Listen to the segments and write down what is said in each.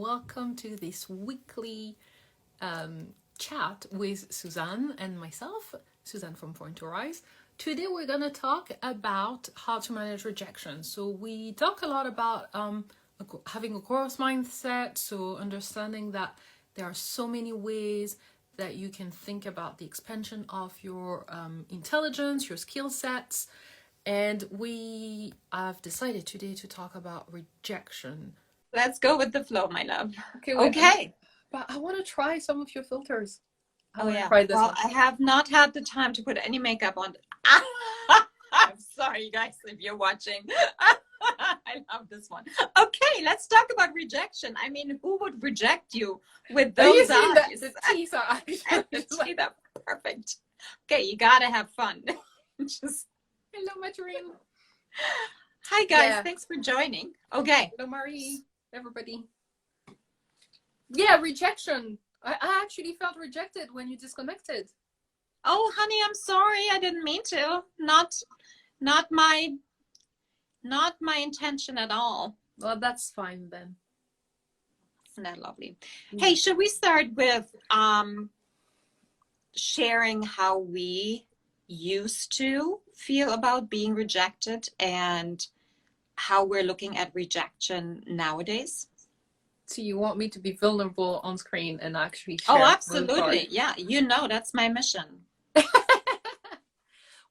welcome to this weekly chat with Susanne and myself, Susanne from Point to Rise. Today we're going to talk about how to manage rejection. So we talk a lot about having a growth mindset, so understanding that there are so many ways that you can think about the expansion of your intelligence, your skill sets. And we have decided today to talk about rejection. Let's go with the flow, my love. Okay. But I want to try some of your filters. Try this one. I have not had the time to put any makeup on. I'm sorry, you guys, if you're watching. I love this one. Okay, let's talk about rejection. I mean, who would reject you with those eyes? The teeth are teeth are perfect. Okay, you gotta have fun. Hello, my dream. Hi, guys. Thanks for joining. Okay. Hello, Marie. Everybody. Yeah, rejection. I actually felt rejected when you disconnected. Oh, honey, I'm sorry. I didn't mean to. Not my intention at all. Well, that's fine then. Isn't that lovely? Hey, should we start with sharing how we used to feel about being rejected and how we're looking at rejection nowadays? So you want me to be vulnerable on screen and actually share? Oh, absolutely. Yeah, that's my mission.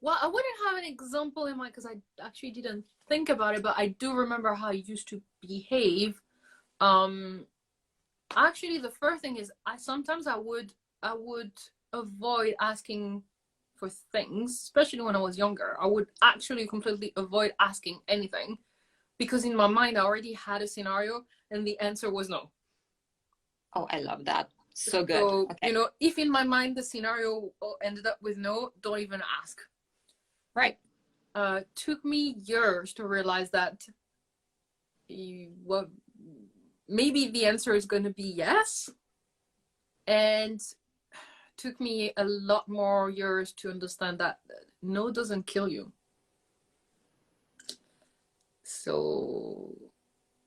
Well, I wouldn't have an example in mind because I actually didn't think about it, but I do remember how I used to behave. Actually, the first thing is I would avoid asking for things, especially when I was younger. I would actually completely avoid asking anything because in my mind I already had a scenario and the answer was no. Oh, I love that. So good. So, okay. If in my mind the scenario ended up with no, don't even ask. Right. Took me years to realize that maybe the answer is going to be yes. And took me a lot more years to understand that no doesn't kill you. So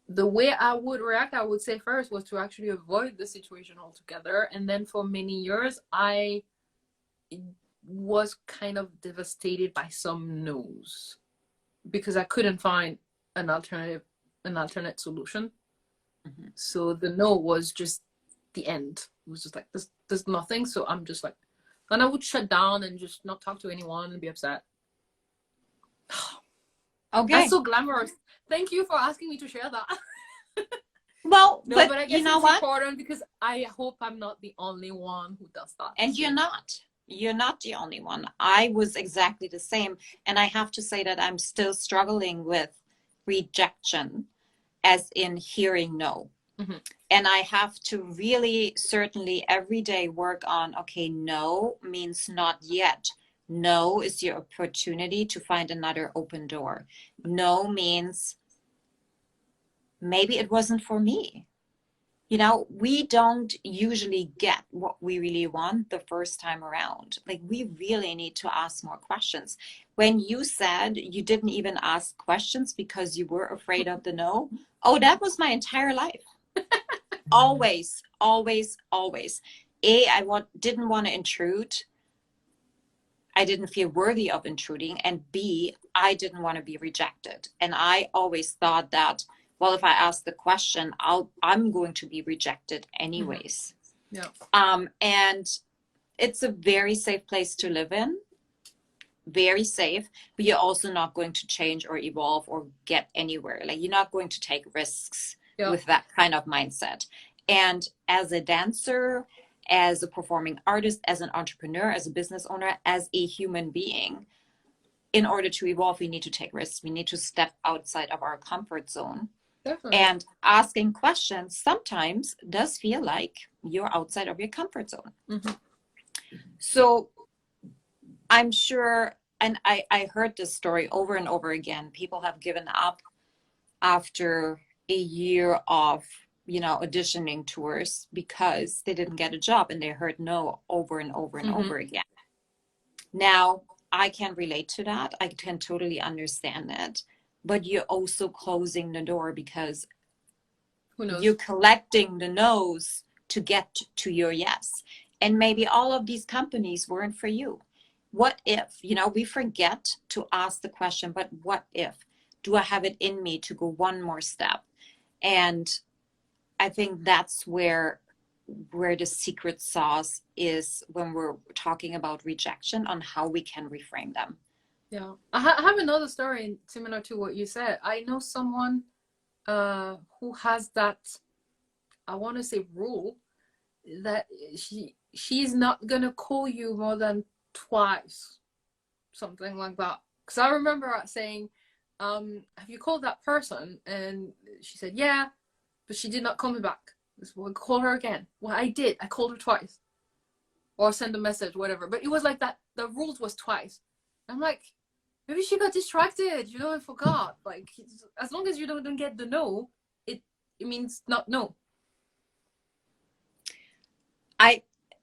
the way I would react, I would say first, was to actually avoid the situation altogether. And then for many years, I was kind of devastated by some no's because I couldn't find an alternate solution. Mm-hmm. So the no was just the end. It was just like, there's nothing. So I'm just like, then I would shut down and just not talk to anyone and be upset. Okay. That's so glamorous. Thank you for asking me to share that. Well, no, but I guess it's important because I hope I'm not the only one who does that. And you're not. You're not the only one. I was exactly the same. And I have to say that I'm still struggling with rejection, as in hearing no. Mm-hmm. And I have to really, certainly every day work on, okay, no means not yet. No is your opportunity to find another open door. No means maybe it wasn't for me. We don't usually get what we really want the first time around. Like, we really need to ask more questions. When you said you didn't even ask questions because you were afraid of the no, oh, that was my entire life. Always, always, always. I didn't want to intrude. I didn't feel worthy of intruding. And B, I didn't want to be rejected. And I always thought that, well, if I ask the question, I'm going to be rejected anyways. Mm-hmm. Yeah. And it's a very safe place to live in. Very safe, but you're also not going to change or evolve or get anywhere. Like, you're not going to take risks with that kind of mindset. And as a dancer, as a performing artist, as an entrepreneur, as a business owner, as a human being, in order to evolve, we need to take risks. We need to step outside of our comfort zone. Definitely. And asking questions sometimes does feel like you're outside of your comfort zone. Mm-hmm. So I'm sure, and I heard this story over and over again. People have given up after a year of, auditioning tours because they didn't get a job and they heard no over and over and over again. Now, I can relate to that. I can totally understand it. But you're also closing the door because Who knows? You're collecting the no's to get to your yes. And maybe all of these companies weren't for you. What if, we forget to ask the question, but what if? Do I have it in me to go one more step? And I think that's where the secret sauce is when we're talking about rejection, on how we can reframe them. Yeah. I have another story similar to what you said. I know someone who has that, I want to say, rule that she's not gonna call you more than twice, something like that. Because I remember her saying, have you called that person? And she said, yeah, but she did not call me back. So we'll call her again. Well, I did. I called her twice. Or send a message, whatever. But it was like that. The rules was twice. I'm like, maybe she got distracted, and forgot. Like, as long as you don't get the no, it means not no.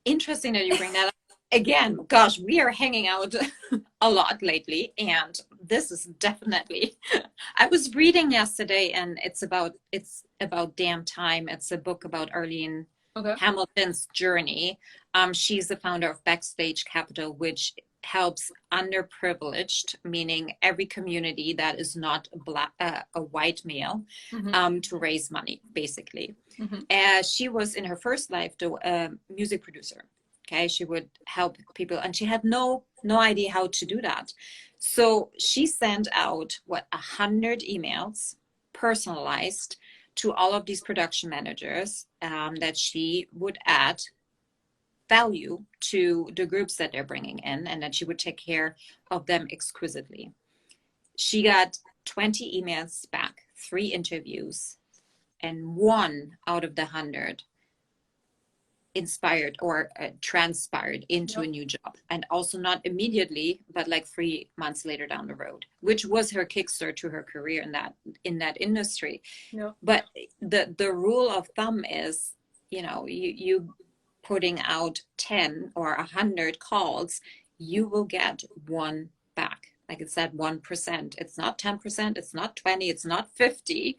Interesting that you bring that up. Again, gosh, we are hanging out a lot lately, and this is definitely, I was reading yesterday, and it's about Damn Time. It's a book about Arlene Hamilton's journey. She's the founder of Backstage Capital, which helps underprivileged, meaning every community that is not a white male, to raise money, basically. She was, in her first life, a music producer. Okay, she would help people, and she had no idea how to do that. So she sent out 100 emails, personalized, to all of these production managers, that she would add value to the groups that they're bringing in, and that she would take care of them exquisitely. She got 20 emails back, 3 interviews, and 1 out of the 100 inspired or transpired into a new job. And also not immediately, but like 3 months later down the road, which was her kickstart to her career in that industry. Yeah. But the rule of thumb is, you putting out 10 or 100 calls, you will get 1 back. Like it's that 1%. It's not 10%, it's not 20, it's not 50.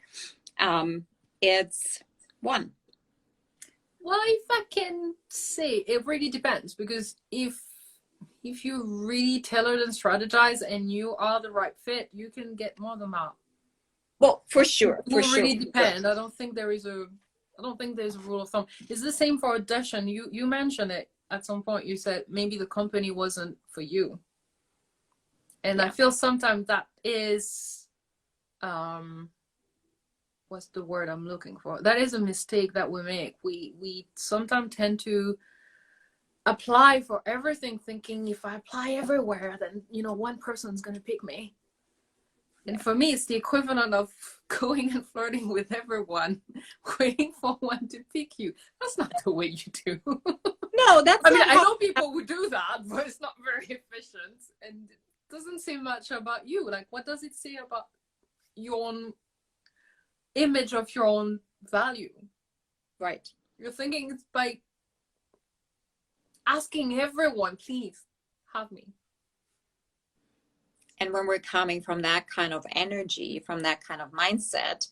It's 1. Well, if I can say, it really depends, because if you really tailored and strategize and you are the right fit, you can get more than that. Well, for sure. It will really depend. I don't think there's a rule of thumb. It's the same for audition. You mentioned it at some point. You said maybe the company wasn't for you. And I feel sometimes that is, what's the word I'm looking for? That is a mistake that we make. We sometimes tend to apply for everything, thinking if I apply everywhere, then one person's gonna pick me. And for me, it's the equivalent of going and flirting with everyone, waiting for one to pick you. That's not the way you do. No, that's. I mean, I know people who do that, but it's not very efficient, and it doesn't say much about you. Like, what does it say about your own image of your own value? Right. You're thinking it's by asking everyone, please have me. And when we're coming from that kind of energy, from that kind of mindset,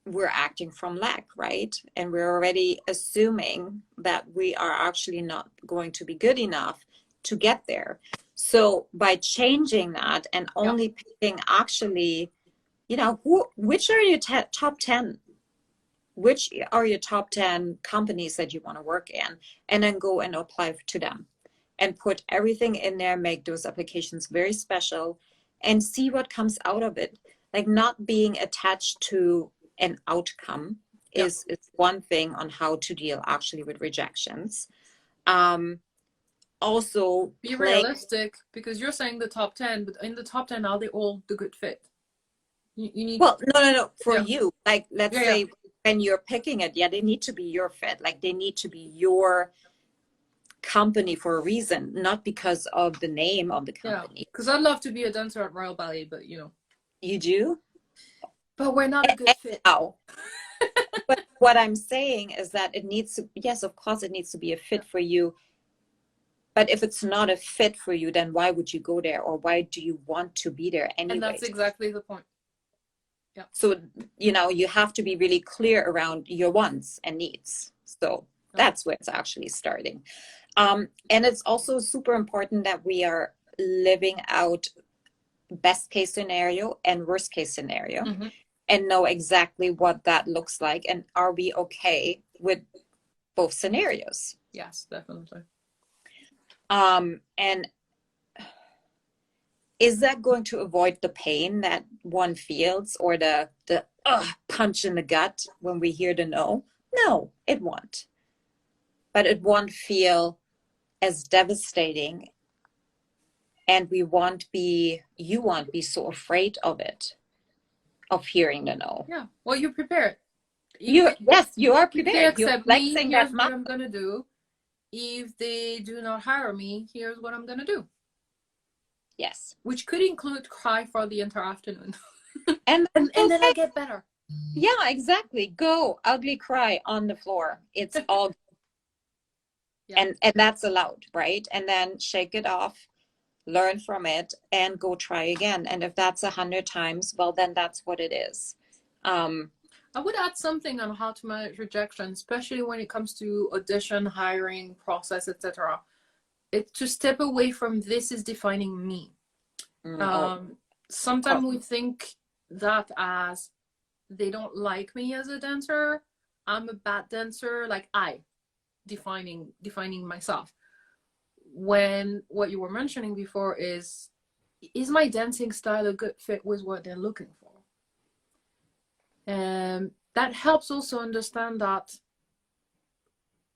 we're acting from lack, right? And we're already assuming that we are actually not going to be good enough to get there. So by changing that and only picking actually, which are your top 10? Which are your top 10 companies that you want to work in? And then go and apply to them. And put everything in there, make those applications very special, and see what comes out of it. Like, not being attached to an outcome is one thing on how to deal actually with rejections. Also, be realistic, because you're saying the top 10, but in the top 10, are they all the good fit? You need. Well, no. For you, like, let's say when you're picking it, they need to be your fit. Like, they need to be your company for a reason, not because of the name of the company. Because I'd love to be a dancer at Royal Ballet, but you do, but we're not a good fit. But what I'm saying is that it needs to, yes, of course it needs to be a fit for you, but if it's not a fit for you, then why would you go there, or why do you want to be there anyway? And that's exactly the point. Yeah. So, you have to be really clear around your wants and needs. So that's where it's actually starting. And it's also super important that we are living out best case scenario and worst case scenario, and know exactly what that looks like. And are we okay with both scenarios? Yes, definitely. And is that going to avoid the pain that one feels, or the punch in the gut when we hear the no? No, it won't. But it won't feel as devastating, and you won't be so afraid of it, of hearing the no. Yeah. Well, you're prepared. Yes, you are If they prepared. You're accept me, flexing here's that what muscle. I'm gonna do. If they do not hire me, here's what I'm gonna do. Yes. Which could include cry for the entire afternoon. And and then I get better. Yeah, exactly. Go ugly cry on the floor. It's all Yeah. and that's allowed, right? And then shake it off, learn from it, and go try again. And if that's 100 times, well, then that's what it is. I would add something on how to manage rejection, especially when it comes to audition, hiring, process, etc. It's to step away from this is defining me. Sometimes we think that as they don't like me as a dancer, I'm a bad dancer, like defining myself. When what you were mentioning before is my dancing style a good fit with what they're looking for? And that helps also understand that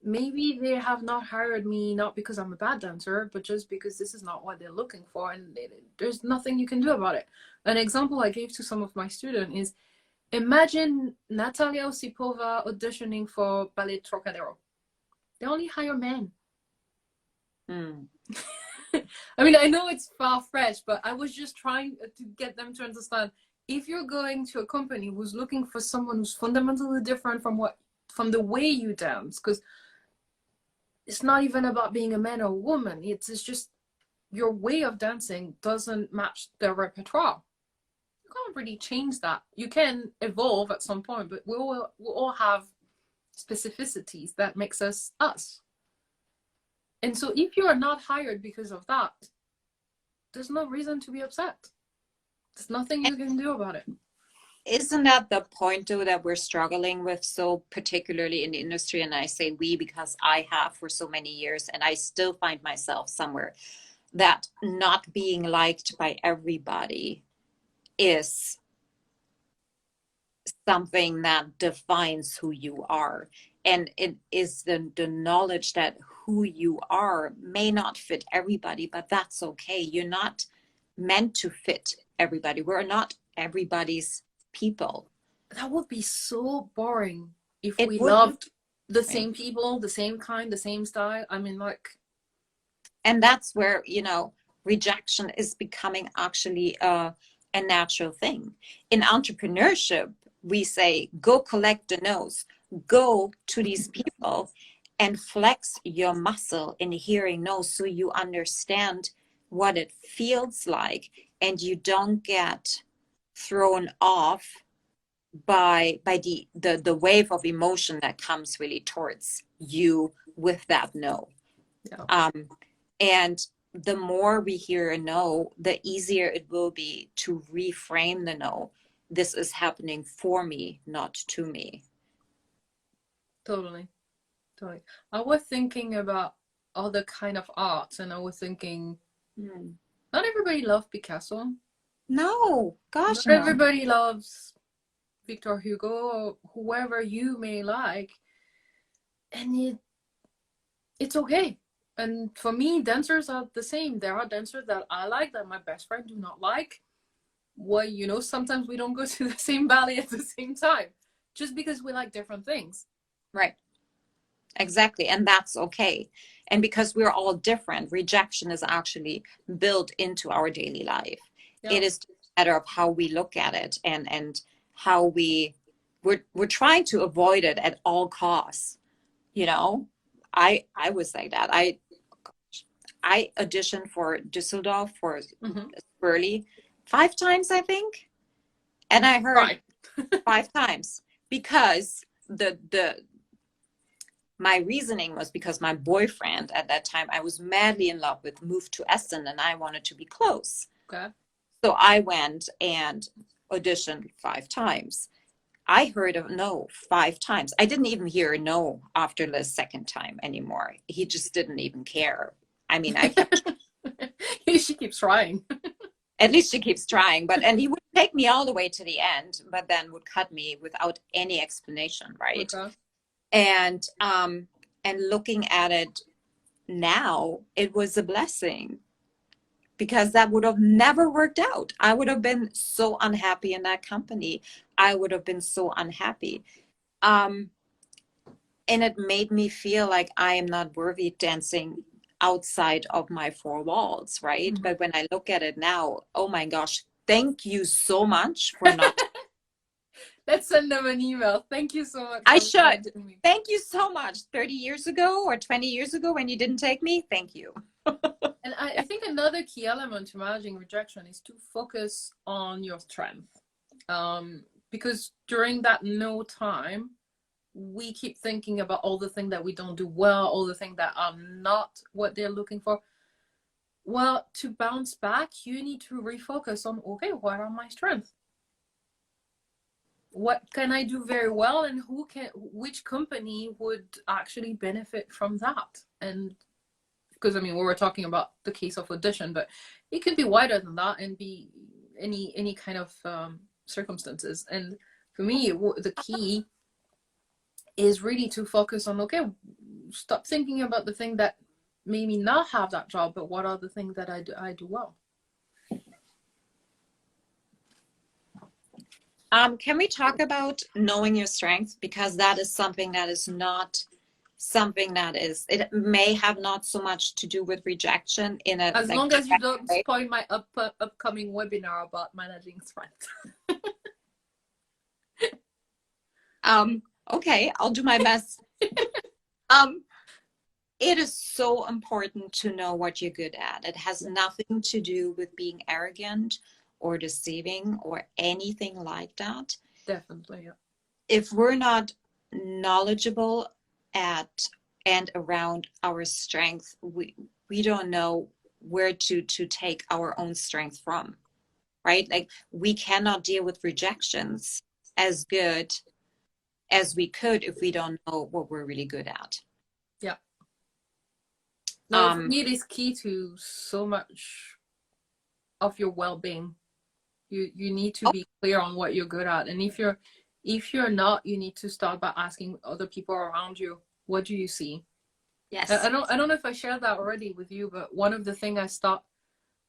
maybe they have not hired me not because I'm a bad dancer, but just because this is not what they're looking for, and there's nothing you can do about it. An example I gave to some of my students is, imagine Natalia Osipova auditioning for Ballet Trocadero. They only hire men. I mean, I know it's far-fetched, but I was just trying to get them to understand, if you're going to a company who's looking for someone who's fundamentally different from the way you dance, because it's not even about being a man or a woman, it's just your way of dancing doesn't match their repertoire. You can't really change that. You can evolve at some point, but we'll all have specificities that makes us us. And so if you are not hired because of that, there's no reason to be upset. There's nothing you can do about it. Isn't that the point, though, that we're struggling with so particularly in the industry? And I say we because I have for so many years, and I still find myself somewhere, that not being liked by everybody is something that defines who you are. And it is the knowledge that who you are may not fit everybody, but that's okay. You're not meant to fit everybody. We're not everybody's people. That would be so boring if It we would, loved the same people, the same kind, the same style. I mean, like. And that's where, rejection is becoming actually a natural thing. In entrepreneurship, we say, go collect the no's, go to these people and flex your muscle in hearing no, so you understand what it feels like, and you don't get thrown off by the wave of emotion that comes really towards you with that no. Yeah. And the more we hear a no, the easier it will be to reframe the no. This is happening for me, not to me. Totally. I was thinking about other kind of arts, and I was thinking, not everybody loves Picasso. No, gosh, not everybody loves Victor Hugo or whoever you may like, and it's okay. And for me, dancers are the same. There are dancers that I like that my best friend do not like. Well, sometimes we don't go to the same ballet at the same time, just because we like different things. Right. Exactly. And that's okay. And because we're all different, rejection is actually built into our daily life. Yeah. It is a matter of how we look at it, and how we're trying to avoid it at all costs. I was like that. I auditioned for Düsseldorf for Burley 5 times, I think. And I heard, 5 times. Because my reasoning was because my boyfriend at that time I was madly in love with moved to Essen and I wanted to be close. Okay. So I went and auditioned 5 times. I heard a no 5 times. I didn't even hear a no after the second time anymore. He just didn't even care. I mean, I kept She keeps trying. at least she keeps trying, and he would take me all the way to the end, but then would cut me without any explanation, right? Okay. And looking at it now, it was a blessing, because that would have never worked out. I would have been so unhappy in that company. I would have been so unhappy. And it made me feel like I am not worthy dancing outside of my 4 walls, right? Mm-hmm. But when I look at it now, oh my gosh, thank you so much for not. Let's send them an email. Thank you so much. I should. Thank you so much. 30 years ago or 20 years ago when you didn't take me, thank you. And I think another key element to managing rejection is to focus on your strength. Because during that no time, we keep thinking about all the things that we don't do well, all the things that are not what they're looking for. Well, to bounce back, you need to refocus on, okay, what are my strengths? What can I do very well, and which company would actually benefit from that? And because, I mean, we were talking about the case of audition, but it could be wider than that and be any kind of circumstances. And for me, the key is really to focus on, okay, stop thinking about the thing that made me not have that job, but what are the things that I do well. Can we talk about knowing your strengths? Because that is something that is not something that is, it may have not so much to do with rejection in a, as like, long as you don't spoil my upcoming webinar about managing strength. Okay, I'll do my best. It is so important to know what you're good at. It has nothing to do with being arrogant or deceiving or anything like that. Definitely, yeah. If we're not knowledgeable at and around our strength, we don't know where to take our own strength from, right? Like, we cannot deal with rejections as good as we could if we don't know what we're really good at. Yeah. No, for me, it is key to so much of your well-being. You need to be clear on what you're good at, and if you're not, you need to start by asking other people around you, what do you see? Yes. I don't know if I shared that already with you, but one of the things I start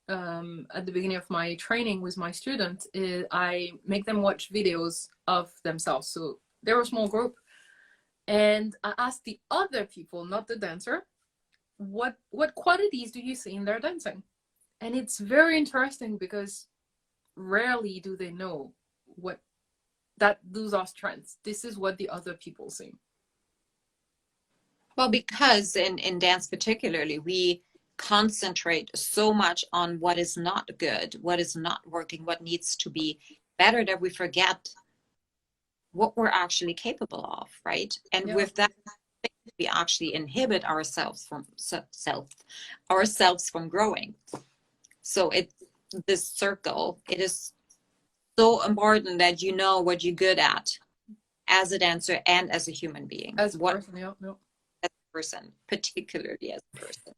at the beginning of my training with my students is I make them watch videos of themselves. So they're a small group, and I ask the other people, not the dancer, what qualities do you see in their dancing? And it's very interesting because rarely do they know what that those are strengths. This is what the other people see. Well, because in dance particularly, we concentrate so much on what is not good, what is not working, what needs to be better, that we forget what we're actually capable of, right? And with that, we actually inhibit ourselves from growing. So this circle, it is so important that you know what you're good at as a dancer and as a human being. As a person, yeah. As a person, particularly as a person.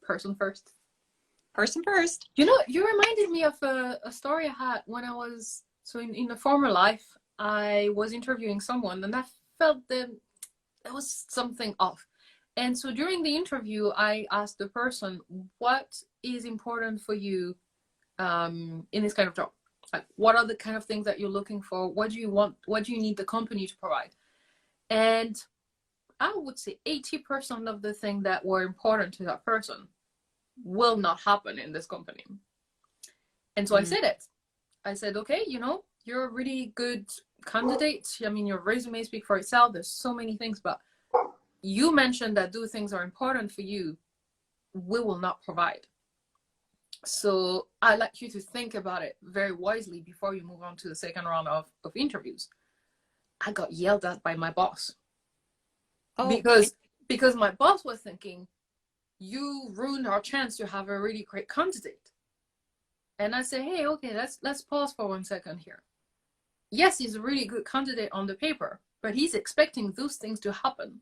Person first. Person first. You know, you reminded me of a story I had when I was, so in a former life, I was interviewing someone, and I felt that there was something off. And so during the interview, I asked the person, what is important for you in this kind of job? Like, what are the kind of things that you're looking for? What do you want? What do you need the company to provide? And I would say 80% of the things that were important to that person will not happen in this company. And so I said it. I said, okay, you know, you're a really good candidate. I mean, your resume speaks for itself. There's so many things, but you mentioned that those things are important for you. We will not provide. So I'd like you to think about it very wisely before you move on to the second round of interviews. I got yelled at by my boss Oh, because my boss was thinking, you ruined our chance to have a really great candidate. And I said, hey, okay, let's pause for 1 second here. Yes, he's a really good candidate on the paper, but he's expecting those things to happen.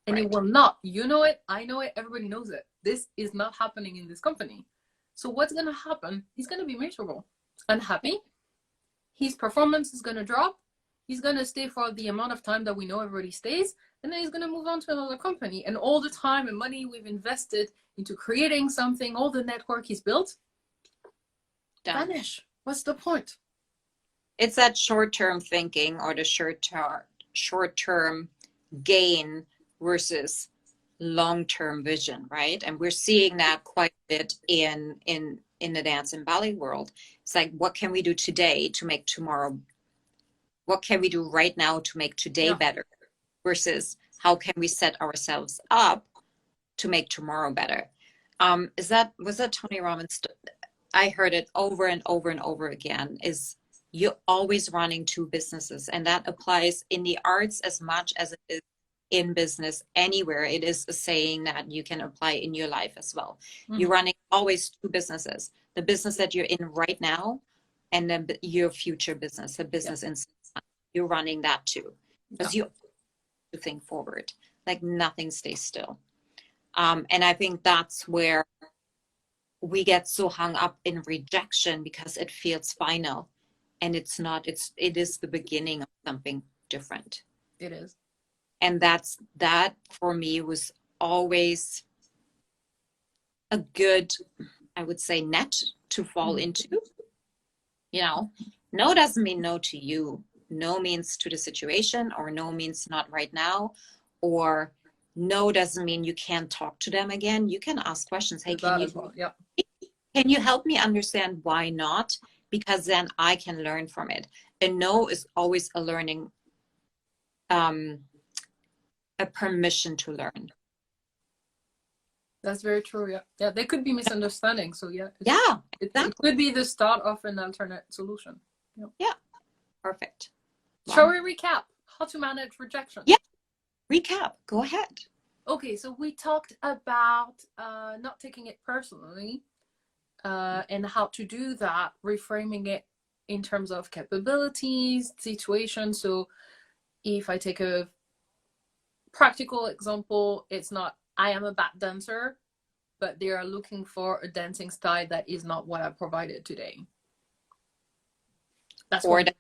And it will not. You know it, I know it, everybody knows it. This is not happening in this company. So what's going to happen? He's going to be miserable, unhappy. His performance is going to drop. He's going to stay for the amount of time that we know everybody stays. And then he's going to move on to another company. And all the time and money we've invested into creating something, all the network he's built, vanish. What's the point? It's that short-term thinking, or the short-term gain versus long-term vision, right? And we're seeing that quite a bit in the dance and ballet world. It's like, what can we do today to make tomorrow? What can we do right now to make today better? Versus how can we set ourselves up to make tomorrow better? Was that Tony Robbins? I heard it over and over and over again. Is you're always running two businesses, and that applies in the arts as much as it is in business. Anywhere, it is a saying that you can apply in your life as well. Mm-hmm. You're running always two businesses: the business that you're in right now, and then your future business, the business in you're running that too, because you think forward, like nothing stays still. And I think that's where we get so hung up in rejection, because it feels final, and it's not. It is the beginning of something different. It is. And that for me was always a good, I would say, net to fall into. You know, no doesn't mean no to you. No means to the situation, or no means not right now, or no doesn't mean you can't talk to them again. You can ask questions. Hey, can you help me understand why not? Because then I can learn from it. And no is always a learning, a permission to learn. That's very true. Yeah. There could be misunderstandings. So it could be the start of an alternate solution. Yeah. Perfect. Shall we recap how to manage rejection? Yeah. Recap. Go ahead. Okay, so we talked about not taking it personally, and how to do that, reframing it in terms of capabilities, situations. So if I take a practical example, it's not I am a bad dancer, but they are looking for a dancing style that is not what I provided today. That's what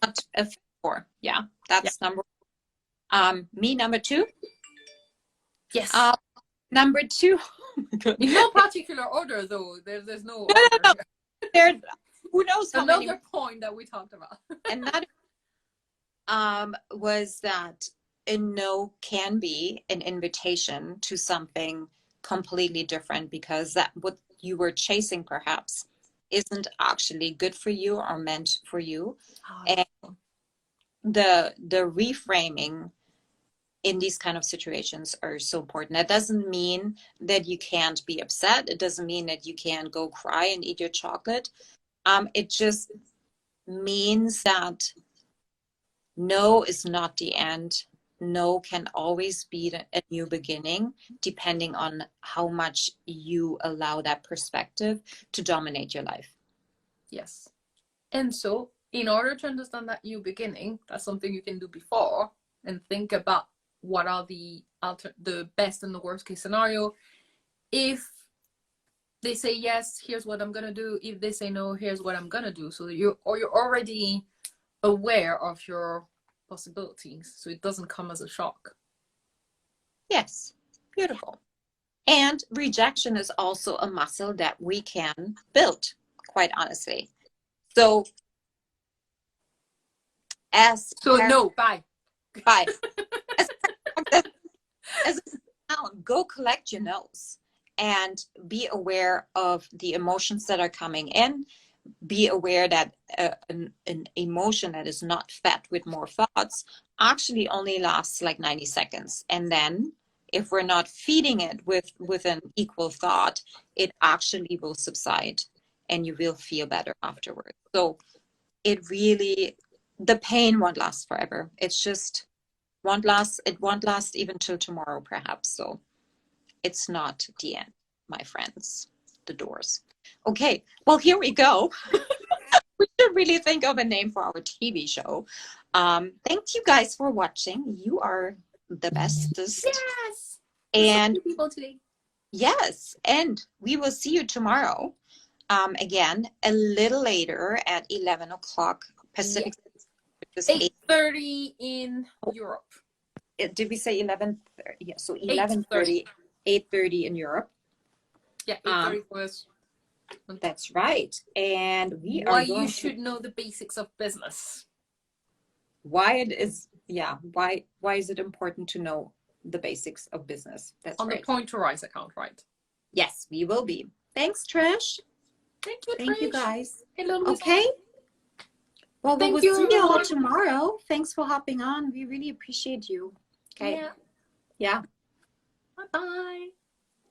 not a fit for. Yeah, that's number one. Me, number two. Yes. Number two. In no particular order, though. There's no order. No. There, who knows how Another many point that we talked about. And that was that a no can be an invitation to something completely different, because that what you were chasing perhaps isn't actually good for you or meant for you. And the reframing in these kind of situations are so important. That doesn't mean that you can't be upset. It doesn't mean that you can't go cry and eat your chocolate. It just means that no is not the end. No can always be a new beginning, depending on how much you allow that perspective to dominate your life. Yes. And so in order to understand that new beginning, that's something you can do before, and think about what are the best and the worst case scenario. If they say yes, here's what I'm gonna do. If they say no, here's what I'm gonna do. So you're already aware of your possibilities, so it doesn't come as a shock. Yes, beautiful. And rejection is also a muscle that we can build, quite honestly. So no, bye. As go collect your no's and be aware of the emotions that are coming in. Be aware that an emotion that is not fed with more thoughts actually only lasts like 90 seconds. And then if we're not feeding it with an equal thought, it actually will subside and you will feel better afterwards. So it really, the pain won't last forever. It's just it won't last even till tomorrow, perhaps. So it's not the end, my friends, the doors. Okay, well, here we go. We should really think of a name for our TV show. Thank you guys for watching. You are the bestest. Yes. And so many people today. Yes, and we will see you tomorrow. Again, a little later at 11 o'clock Pacific. Yes. 8:30 in Europe. Did we say 11? Yeah, so 11:30, 8:30 in Europe. Yeah, 8:30 for us. That's right. And why you should know the basics of business. Why is it important to know the basics of business? That's on right. The Point to Rise account, right? Yes, we will be. Thanks, Trish. Thank you, Trish. Thank you, guys. Hello, Louisa. Okay. Well, we will see you all tomorrow. Thanks for hopping on. We really appreciate you. Okay. Yeah. Yeah. Bye-bye.